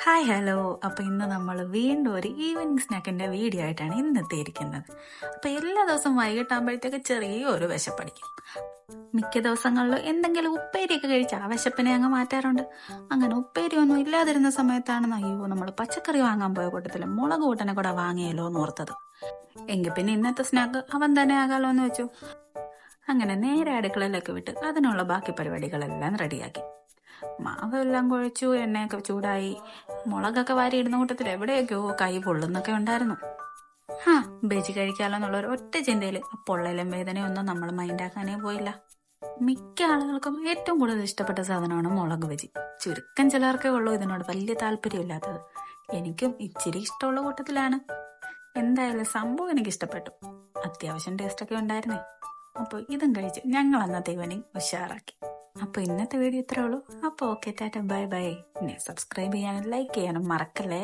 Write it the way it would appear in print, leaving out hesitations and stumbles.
Hi hello. അപ്പോൾ ഇന്ന് നമ്മൾ വീണ്ടും ഒരു ഈവനിങ് സ്നാക്കിൻ്റെ വീഡിയോ ആയിട്ടാണ് ഇന്നത്തെ ഇരിക്കുന്നത്. അപ്പോൾ എല്ലാ ദിവസവും വൈകിട്ടാകുമ്പോഴത്തേക്ക് ചെറിയൊരു വിശപ്പടിക്കും. മിക്ക ദിവസങ്ങളിൽ എന്തെങ്കിലും ഉപ്പേരിയൊക്കെ കഴിച്ച് ആ വിശപ്പിനെ അങ്ങ് മാറ്റാറുണ്ട്. അങ്ങനെ ഉപ്പേരിയൊന്നും ഇല്ലാതിരുന്ന സമയത്താണ് അയ്യോ നമ്മൾ പച്ചക്കറി വാങ്ങാൻ പോയ കൂട്ടത്തിൽ മുളക് കൂട്ടനെ കൂടെ വാങ്ങിയല്ലോ എന്ന് ഓർത്തത്. എങ്കിൽ പിന്നെ ഇന്നത്തെ സ്നാക്ക് അവൻ തന്നെ ആകാലോ എന്ന് വെച്ചു. അങ്ങനെ നേരെ അടുക്കളയിലേക്ക് വിട്ട് അതിനുള്ള ബാക്കി പരിപാടികളെല്ലാം റെഡിയാക്കി. മാവെല്ലാം കുഴച്ചു, എണ്ണയൊക്കെ ചൂടായി, മുളകൊക്കെ വാരിയിടുന്ന കൂട്ടത്തിൽ എവിടെയൊക്കെയോ കൈ പൊള്ളുന്നൊക്കെ ഉണ്ടായിരുന്നു. ബജി കഴിക്കാലോ എന്നുള്ള ഒരു ഒറ്റ ചിന്തയിൽ പൊള്ളലും വേദനയൊന്നും നമ്മൾ മൈൻഡാക്കാനേ പോയില്ല. മിക്ക ആളുകൾക്കും ഏറ്റവും കൂടുതൽ ഇഷ്ടപ്പെട്ട സാധനമാണ് മുളക് ബജി. ചുരുക്കം ചിലർക്കേ ഉള്ളൂ ഇതിനോട് വലിയ താല്പര്യമില്ലാത്തത്. എനിക്കും ഇച്ചിരി ഇഷ്ടമുള്ള കൂട്ടത്തിലാണ്. എന്തായാലും സംഭവം എനിക്ക് ഇഷ്ടപ്പെട്ടു. അത്യാവശ്യം ടേസ്റ്റൊക്കെ ഉണ്ടായിരുന്നേ. അപ്പോൾ ഇതും കഴിച്ച് ഞങ്ങൾ അന്നത്തെ ഈവനിങ് ഉഷാറാക്കി. അപ്പോൾ ഇന്നത്തെ വീഡിയോ ഇത്രേ ഉള്ളൂ. അപ്പോൾ ഓക്കെ, ടാറ്റ, ബൈ ബൈ. പിന്നെ സബ്സ്ക്രൈബ് ചെയ്യാനും ലൈക്ക് ചെയ്യാനും മറക്കല്ലേ.